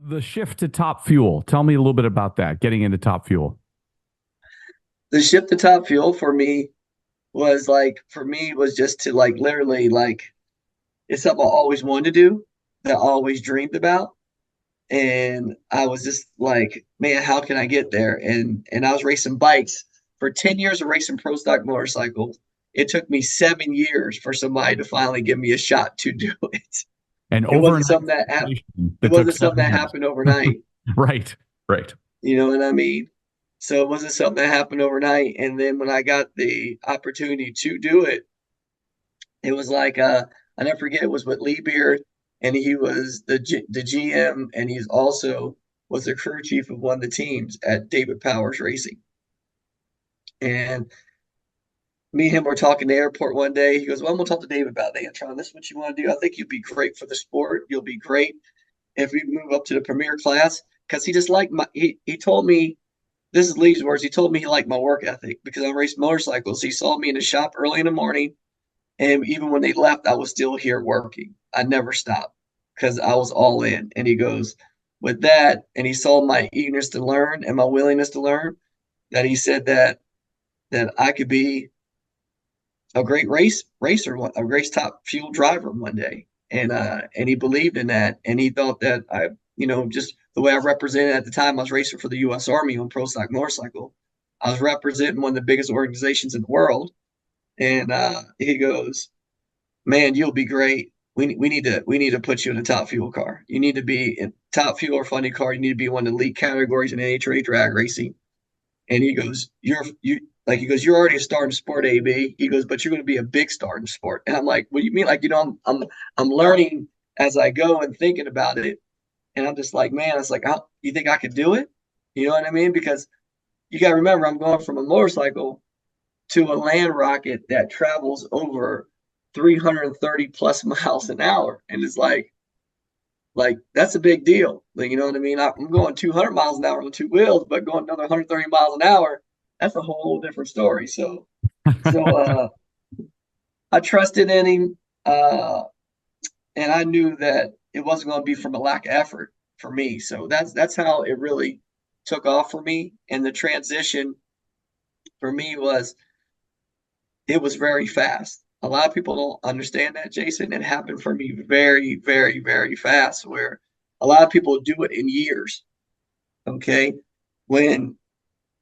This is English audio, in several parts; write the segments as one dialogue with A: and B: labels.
A: The shift to Top Fuel. Tell me a little bit about that, getting into Top Fuel.
B: The shift to Top Fuel for me was just to like literally like it's something I always wanted to do, that I always dreamed about. And I was just like, man, how can I get there? And I was racing bikes for 10 years of racing pro stock motorcycles. It took me 7 years for somebody to finally give me a shot to do it.
A: An
B: It wasn't
A: overnight
B: something that happened.
A: sensation
B: It
A: that took
B: wasn't something
A: 7 years.
B: that happened overnight.
A: Right, right.
B: You know what I mean? So it wasn't something that happened overnight. And then when I got the opportunity to do it, it was like I never forget. It was with Lee Beard, and he was the GM, and he's also was the crew chief of one of the teams at David Powers Racing. And me and him were talking in the airport one day. He goes, "Well, I'm gonna talk to David about it. Antron, this is what you want to do. I think you'd be great for the sport. You'll be great if we move up to the premier class." Because he just liked he told me, this is Lee's words. He told me he liked my work ethic because I raced motorcycles. He saw me in the shop early in the morning, and even when they left, I was still here working. I never stopped because I was all in. And he goes, with that, and he saw my eagerness to learn and my willingness to learn, that he said that I could be a great racer, a race top fuel driver one day. And he believed in that, and he thought that just the way I represented at the time, I was racing for the U.S. Army on pro stock motorcycle. I was representing one of the biggest organizations in the world, and he goes, "Man, you'll be great. We need to put you in a top fuel car. You need to be in top fuel or funny car. You need to be one of the elite categories in NHRA drag racing." And he goes, "You're already a star in sport, AB." He goes, "But you're going to be a big star in sport." And I'm like, "What do you mean?" Like, I'm learning as I go and thinking about it. And I'm just like, man, it's like, you think I could do it? You know what I mean? Because you got to remember, I'm going from a motorcycle to a land rocket that travels over 330 plus miles an hour. And it's like that's a big deal. Like, you know what I mean? I'm going 200 miles an hour on two wheels, but going another 130 miles an hour, that's a whole different story. So I trusted in him, and I knew that it wasn't going to be from a lack of effort for me. So that's how it really took off for me. And the transition for me was very fast. A lot of people don't understand that, Jason. It happened for me very, very, very fast, where a lot of people do it in years. Okay. When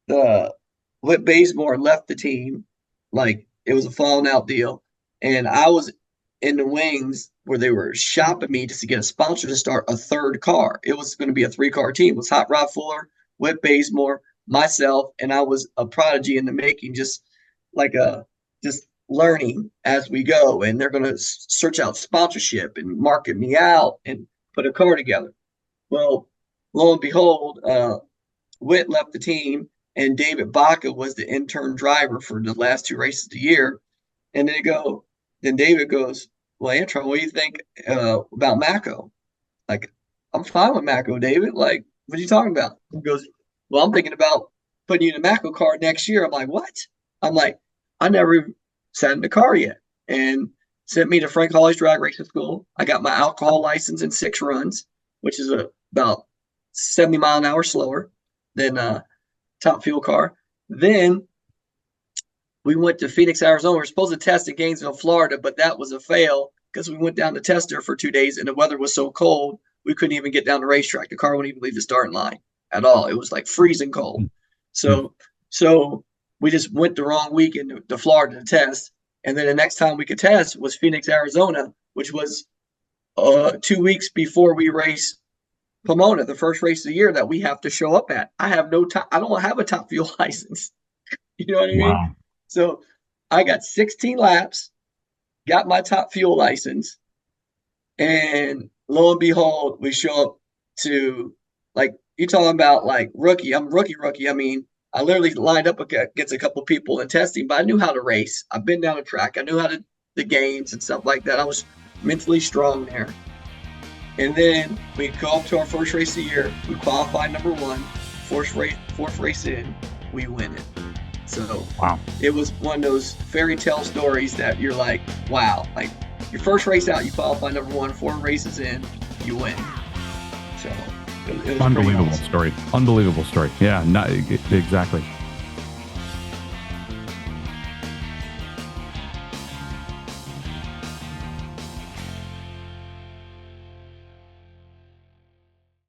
B: the Whit Bazemore left the team, like it was a falling out deal. And I was in the wings where they were shopping me just to get a sponsor to start a third car. It was going to be a three-car team. It was Hot Rod Fuller, Whit Bazemore, myself, and I was a prodigy in the making, just learning as we go. And they're going to search out sponsorship and market me out and put a car together. Well, lo and behold, Whit left the team, and David Baca was the intern driver for the last two races of the year. And then David goes, "Well, Antron, what do you think about Mako?" Like, "I'm fine with Mako, David. Like, what are you talking about?" He goes, "Well, I'm thinking about putting you in a Mako car next year." I'm like, "What?" I'm like, "I never even sat in the car yet." And sent me to Frank Hawley's drag racing school. I got my alcohol license in 6 runs, which is about 70 mile an hour slower than top fuel car. Then we went to Phoenix, Arizona. We were supposed to test in Gainesville, Florida, but that was a fail because we went down to test there for 2 days and the weather was so cold we couldn't even get down the racetrack. The car wouldn't even leave the starting line at all. It was like freezing cold. So we just went the wrong week into Florida to test. And then the next time we could test was Phoenix, Arizona, which was 2 weeks before we race Pomona, the first race of the year that we have to show up at. I have no time. I don't have a top fuel license. You know what I mean?
A: Wow.
B: So I got 16 laps, got my top fuel license, and lo and behold, we show up to, like, you're talking about like rookie. I'm rookie. I mean, I literally lined up against a couple people in testing, but I knew how to race. I've been down the track. I knew how to the games and stuff like that. I was mentally strong there. And then we go up to our first race of the year. We qualify number one. Fourth race in, we win it. So
A: Wow.
B: it was one of those fairy tale stories that you're like, wow. Like your first race out, you qualify number one. 4 races in, you win. So It was pretty
A: Unbelievable
B: awesome.
A: story. Unbelievable story. Yeah, not exactly.